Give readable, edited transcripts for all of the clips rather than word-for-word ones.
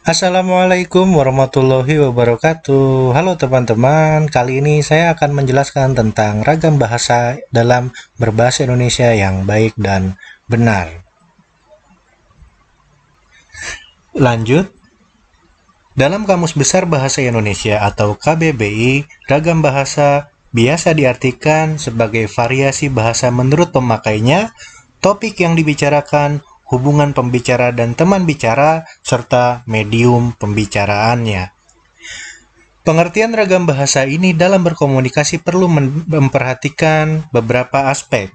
Assalamualaikum warahmatullahi wabarakatuh. Halo teman-teman, kali ini saya akan menjelaskan tentang ragam bahasa dalam berbahasa Indonesia yang baik dan benar. Lanjut, dalam Kamus Besar Bahasa Indonesia atau KBBI, ragam bahasa biasa diartikan sebagai variasi bahasa menurut pemakainya, topik yang dibicarakan, hubungan pembicara dan teman bicara, serta medium pembicaraannya. Pengertian ragam bahasa ini dalam berkomunikasi perlu memperhatikan beberapa aspek.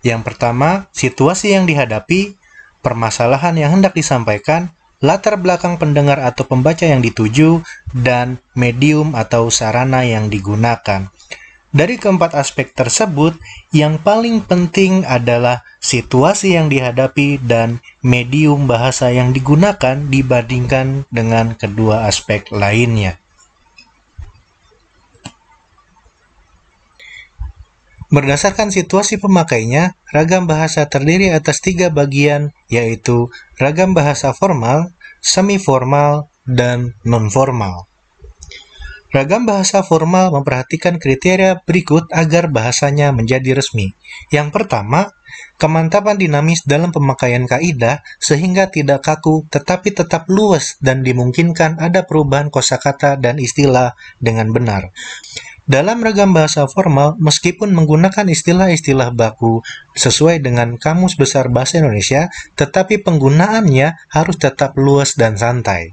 Yang pertama, situasi yang dihadapi, permasalahan yang hendak disampaikan, latar belakang pendengar atau pembaca yang dituju, dan medium atau sarana yang digunakan. Dari keempat aspek tersebut, yang paling penting adalah situasi yang dihadapi dan medium bahasa yang digunakan dibandingkan dengan kedua aspek lainnya. Berdasarkan situasi pemakainya, ragam bahasa terdiri atas 3 bagian, yaitu ragam bahasa formal, semi-formal, dan non-formal. Ragam bahasa formal memperhatikan kriteria berikut agar bahasanya menjadi resmi. Yang pertama, kemantapan dinamis dalam pemakaian kaidah sehingga tidak kaku tetapi tetap luas dan dimungkinkan ada perubahan kosakata dan istilah dengan benar. Dalam ragam bahasa formal, meskipun menggunakan istilah-istilah baku sesuai dengan Kamus Besar Bahasa Indonesia, tetapi penggunaannya harus tetap luas dan santai.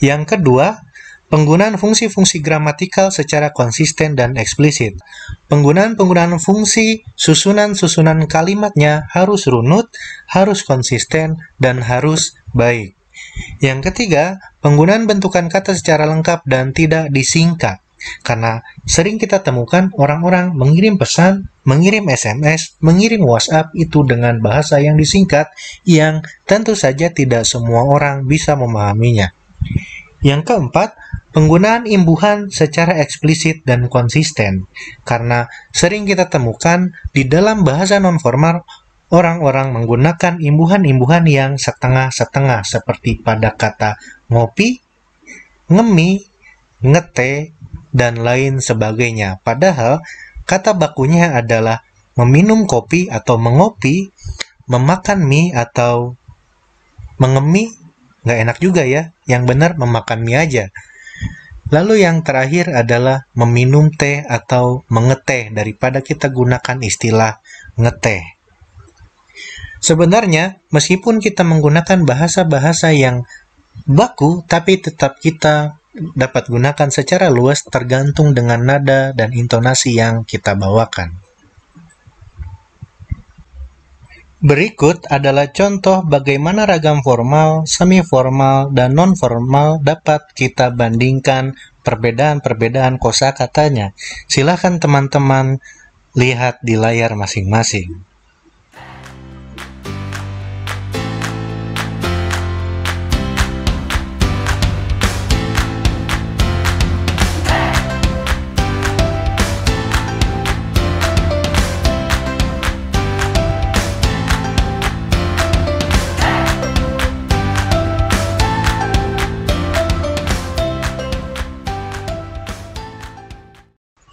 Yang kedua, penggunaan fungsi-fungsi gramatikal secara konsisten dan eksplisit. Penggunaan fungsi susunan-susunan kalimatnya harus runut, harus konsisten, dan harus baik. Yang ketiga, penggunaan bentukan kata secara lengkap dan tidak disingkat. Karena sering kita temukan orang-orang mengirim pesan, mengirim SMS, mengirim WhatsApp itu dengan bahasa yang disingkat yang tentu saja tidak semua orang bisa memahaminya. Yang keempat, penggunaan imbuhan secara eksplisit dan konsisten. Karena sering kita temukan di dalam bahasa nonformal orang-orang menggunakan imbuhan-imbuhan yang setengah-setengah seperti pada kata ngopi, ngemi, ngete, dan lain sebagainya. Padahal kata bakunya adalah meminum kopi atau mengopi, memakan mie atau mengemi. Nggak enak juga ya, yang benar memakan mie aja. Lalu yang terakhir adalah meminum teh atau mengeteh daripada kita gunakan istilah ngeteh. Sebenarnya, meskipun kita menggunakan bahasa-bahasa yang baku, tapi tetap kita dapat gunakan secara luas tergantung dengan nada dan intonasi yang kita bawakan. Berikut adalah contoh bagaimana ragam formal, semi-formal, dan non-formal dapat kita bandingkan perbedaan-perbedaan kosakatanya. Silakan teman-teman lihat di layar masing-masing.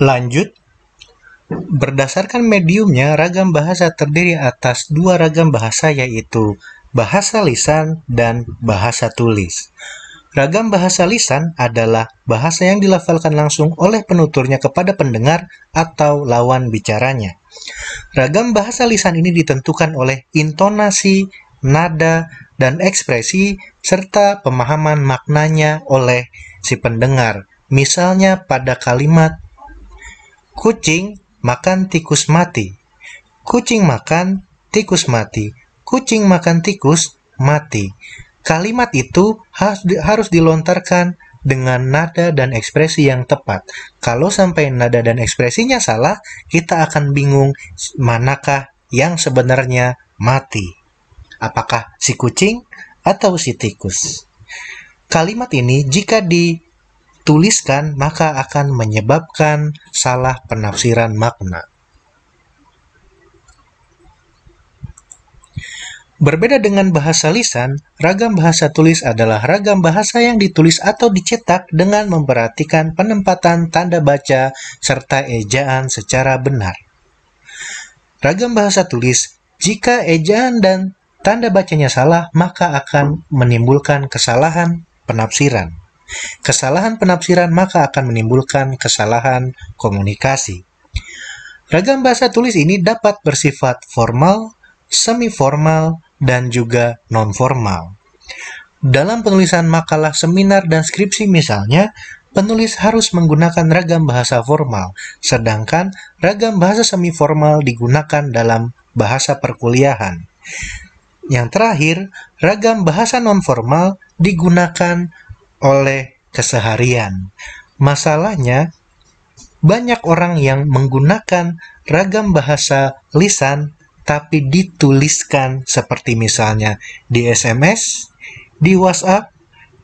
Lanjut, berdasarkan mediumnya, ragam bahasa terdiri atas 2 ragam bahasa yaitu bahasa lisan dan bahasa tulis. Ragam bahasa lisan adalah bahasa yang dilafalkan langsung oleh penuturnya kepada pendengar atau lawan bicaranya. Ragam bahasa lisan ini ditentukan oleh intonasi, nada, dan ekspresi, serta pemahaman maknanya oleh si pendengar. Misalnya pada kalimat, kucing makan tikus mati. Kucing makan tikus mati. Kucing makan tikus mati. Kalimat itu harus dilontarkan dengan nada dan ekspresi yang tepat. Kalau sampai nada dan ekspresinya salah, kita akan bingung manakah yang sebenarnya mati. Apakah si kucing atau si tikus? Kalimat ini jika dituliskan maka akan menyebabkan salah penafsiran makna. Berbeda dengan bahasa lisan, ragam bahasa tulis adalah ragam bahasa yang ditulis atau dicetak dengan memperhatikan penempatan tanda baca serta ejaan secara benar. Ragam bahasa tulis, jika ejaan dan tanda bacanya salah, maka akan menimbulkan kesalahan penafsiran. Kesalahan penafsiran maka akan menimbulkan kesalahan komunikasi. Ragam bahasa tulis ini dapat bersifat formal, semi-formal, dan juga non-formal. Dalam penulisan makalah, seminar, dan skripsi misalnya, penulis harus menggunakan ragam bahasa formal, sedangkan ragam bahasa semi-formal digunakan dalam bahasa perkuliahan. Yang terakhir, ragam bahasa non-formal digunakan oleh keseharian. Masalahnya, banyak orang yang menggunakan ragam bahasa lisan tapi dituliskan seperti misalnya di SMS, di WhatsApp,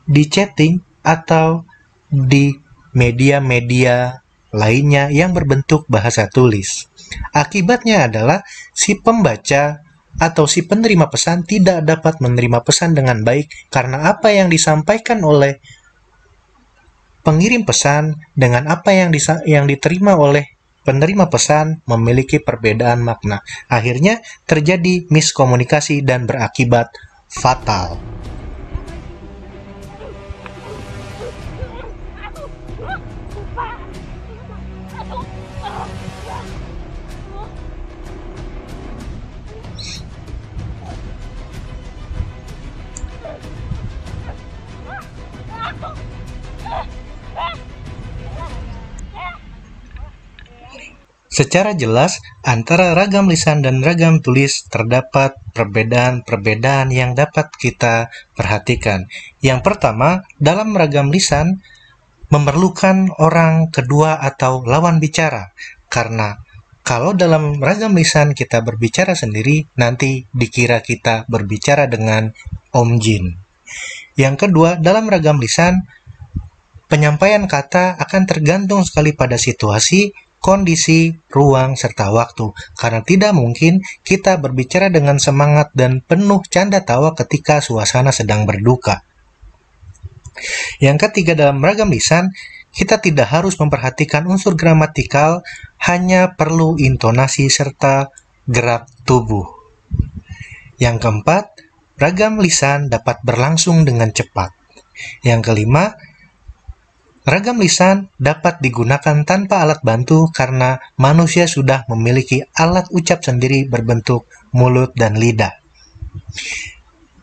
di chatting, atau di media-media lainnya yang berbentuk bahasa tulis. Akibatnya adalah si pembaca atau si penerima pesan tidak dapat menerima pesan dengan baik karena apa yang disampaikan oleh pengirim pesan dengan apa yang diterima oleh penerima pesan memiliki perbedaan makna. Akhirnya terjadi miskomunikasi dan berakibat fatal. Secara jelas, antara ragam lisan dan ragam tulis terdapat perbedaan-perbedaan yang dapat kita perhatikan. Yang pertama, dalam ragam lisan memerlukan orang kedua atau lawan bicara, karena kalau dalam ragam lisan kita berbicara sendiri, nanti dikira kita berbicara dengan Om Jin. Yang kedua, dalam ragam lisan, penyampaian kata akan tergantung sekali pada situasi, kondisi, ruang, serta waktu, karena tidak mungkin kita berbicara dengan semangat dan penuh canda tawa ketika suasana sedang berduka. Yang ketiga, dalam ragam lisan, kita tidak harus memperhatikan unsur gramatikal, hanya perlu intonasi serta gerak tubuh. Yang keempat, ragam lisan dapat berlangsung dengan cepat. Yang kelima, ragam lisan dapat digunakan tanpa alat bantu karena manusia sudah memiliki alat ucap sendiri berbentuk mulut dan lidah.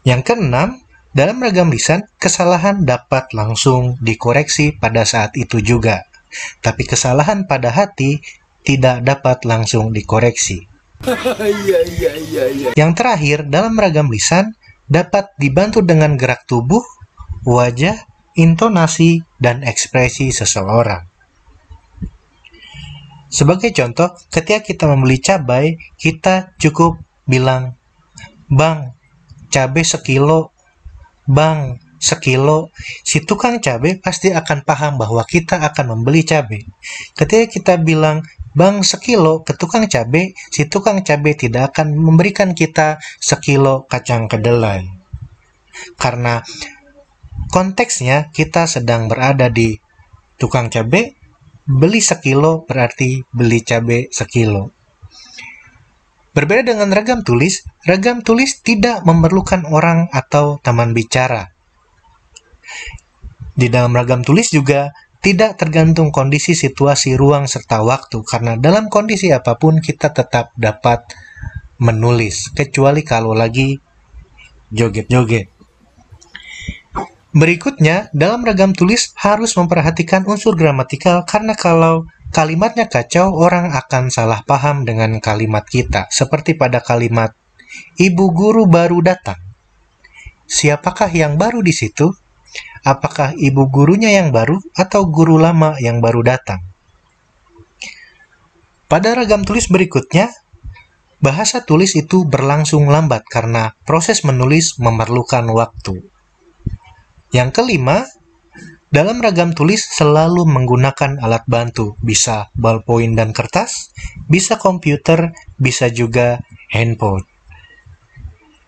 Yang keenam, dalam ragam lisan, kesalahan dapat langsung dikoreksi pada saat itu juga. Tapi kesalahan pada hati tidak dapat langsung dikoreksi. Yang terakhir, dalam ragam lisan dapat dibantu dengan gerak tubuh, wajah, intonasi, dan ekspresi seseorang. Sebagai contoh, ketika kita membeli cabai, kita cukup bilang, "Bang, cabai sekilo." "Bang, sekilo." Si tukang cabai pasti akan paham bahwa kita akan membeli cabai. Ketika kita bilang, "Bang, sekilo," ke tukang cabai, si tukang cabai tidak akan memberikan kita sekilo kacang kedelai. Karena konteksnya kita sedang berada di tukang cabai, beli sekilo berarti beli cabai sekilo. Berbeda dengan ragam tulis tidak memerlukan orang atau teman bicara. Di dalam ragam tulis juga tidak tergantung kondisi, situasi, ruang, serta waktu, karena dalam kondisi apapun kita tetap dapat menulis, kecuali kalau lagi joget-joget. Berikutnya, dalam ragam tulis harus memperhatikan unsur gramatikal karena kalau kalimatnya kacau, orang akan salah paham dengan kalimat kita. Seperti pada kalimat, "Ibu guru baru datang." Siapakah yang baru di situ? Apakah ibu gurunya yang baru atau guru lama yang baru datang? Pada ragam tulis berikutnya, bahasa tulis itu berlangsung lambat karena proses menulis memerlukan waktu. Yang kelima, dalam ragam tulis selalu menggunakan alat bantu, bisa ballpoint dan kertas, bisa komputer, bisa juga handphone.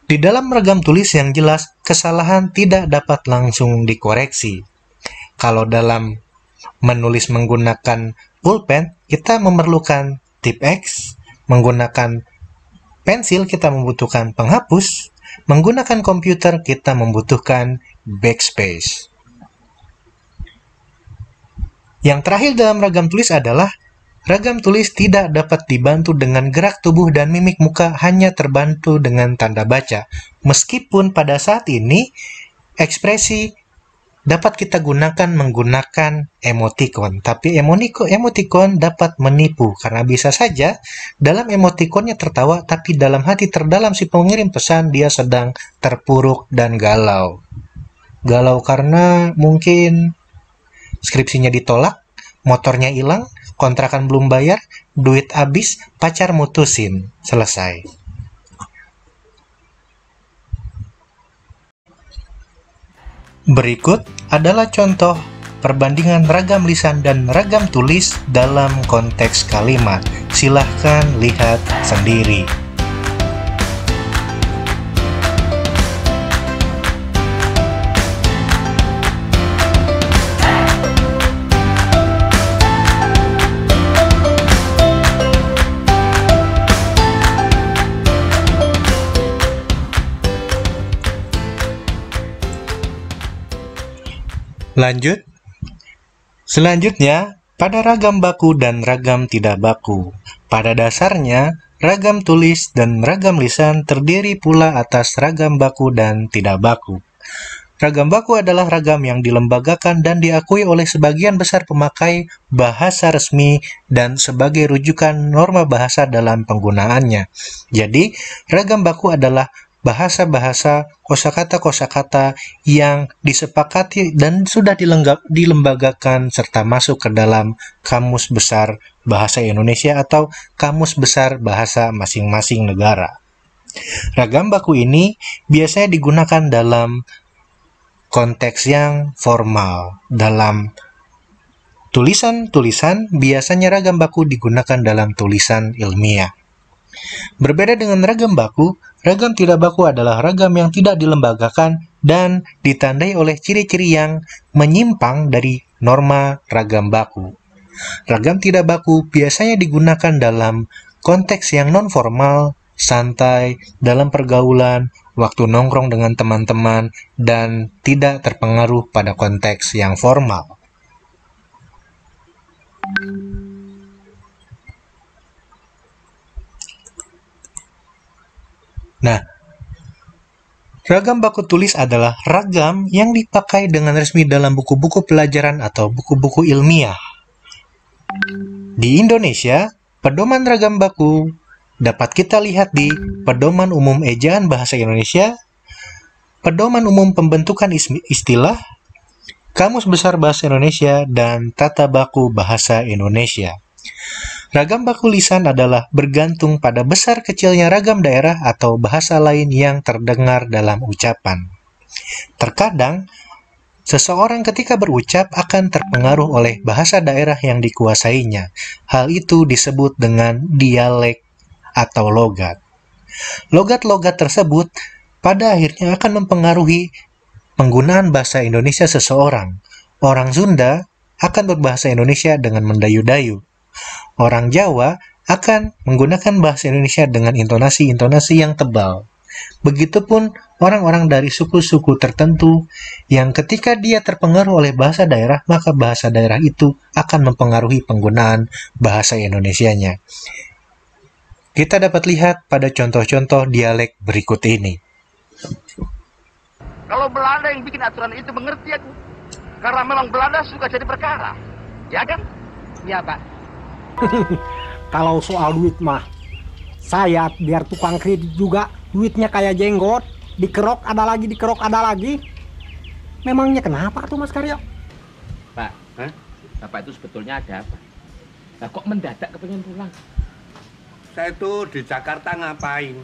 Di dalam ragam tulis yang jelas, kesalahan tidak dapat langsung dikoreksi. Kalau dalam menulis menggunakan pulpen, kita memerlukan tip X, menggunakan pensil kita membutuhkan penghapus, menggunakan komputer kita membutuhkan backspace. Yang terakhir dalam ragam tulis adalah ragam tulis tidak dapat dibantu dengan gerak tubuh dan mimik muka, hanya terbantu dengan tanda baca. Meskipun pada saat ini ekspresi dapat kita gunakan menggunakan emoticon, tapi emoticon dapat menipu karena bisa saja dalam emoticonnya tertawa, tapi dalam hati terdalam si pengirim pesan dia sedang terpuruk dan galau. Galau karena mungkin skripsinya ditolak, motornya hilang, kontrakan belum bayar, duit habis, pacar mutusin, selesai. Berikut adalah contoh perbandingan ragam lisan dan ragam tulis dalam konteks kalimat. Silahkan lihat sendiri. Lanjut. Selanjutnya, pada ragam baku dan ragam tidak baku. Pada dasarnya, ragam tulis dan ragam lisan terdiri pula atas ragam baku dan tidak baku. Ragam baku adalah ragam yang dilembagakan dan diakui oleh sebagian besar pemakai bahasa resmi dan sebagai rujukan norma bahasa dalam penggunaannya. Jadi, ragam baku adalah bahasa-bahasa, kosakata-kosakata yang disepakati dan sudah dilembagakan serta masuk ke dalam Kamus Besar Bahasa Indonesia atau Kamus Besar Bahasa masing-masing negara. Ragam baku ini biasanya digunakan dalam konteks yang formal. Dalam tulisan-tulisan, biasanya ragam baku digunakan dalam tulisan ilmiah. Berbeda dengan ragam baku, ragam tidak baku adalah ragam yang tidak dilembagakan dan ditandai oleh ciri-ciri yang menyimpang dari norma ragam baku. Ragam tidak baku biasanya digunakan dalam konteks yang non-formal, santai, dalam pergaulan, waktu nongkrong dengan teman-teman, dan tidak terpengaruh pada konteks yang formal. Nah, ragam baku tulis adalah ragam yang dipakai dengan resmi dalam buku-buku pelajaran atau buku-buku ilmiah. Di Indonesia, pedoman ragam baku dapat kita lihat di Pedoman Umum Ejaan Bahasa Indonesia, Pedoman Umum Pembentukan Istilah, Kamus Besar Bahasa Indonesia, dan Tata Baku Bahasa Indonesia. Ragam baku lisan adalah bergantung pada besar kecilnya ragam daerah atau bahasa lain yang terdengar dalam ucapan. Terkadang, seseorang ketika berucap akan terpengaruh oleh bahasa daerah yang dikuasainya. Hal itu disebut dengan dialek atau logat. Logat-logat tersebut pada akhirnya akan mempengaruhi penggunaan bahasa Indonesia seseorang. Orang Sunda akan berbahasa Indonesia dengan mendayu-dayu. Orang Jawa akan menggunakan bahasa Indonesia dengan intonasi-intonasi yang tebal. Begitupun orang-orang dari suku-suku tertentu yang ketika dia terpengaruh oleh bahasa daerah, maka bahasa daerah itu akan mempengaruhi penggunaan bahasa Indonesianya. Kita dapat lihat pada contoh-contoh dialek berikut ini. Kalau Belanda yang bikin aturan itu mengerti aku. Karena memang Belanda suka jadi perkara. Ya kan? Ya, Pak. Kalau soal duit mah, saya biar tukang kredit juga duitnya kayak jenggot, dikerok ada lagi, dikerok ada lagi. Memangnya kenapa tuh Mas Karyo? Pak, Bapak itu sebetulnya ada apa? Nah, kok mendadak kepengen pulang? Saya tuh di Jakarta ngapain?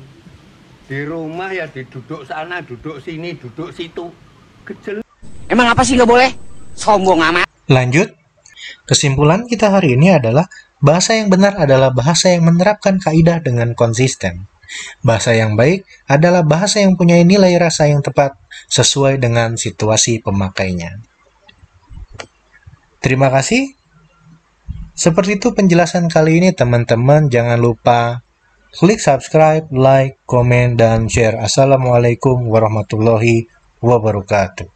Di rumah ya diduduk sana, duduk sini, duduk situ. Kecil. Emang apa sih nggak boleh? Sombong amat. Lanjut, kesimpulan kita hari ini adalah bahasa yang benar adalah bahasa yang menerapkan kaidah dengan konsisten. Bahasa yang baik adalah bahasa yang punya nilai rasa yang tepat sesuai dengan situasi pemakainya. Terima kasih. Seperti itu penjelasan kali ini teman-teman. Jangan lupa klik subscribe, like, komen, dan share. Assalamualaikum warahmatullahi wabarakatuh.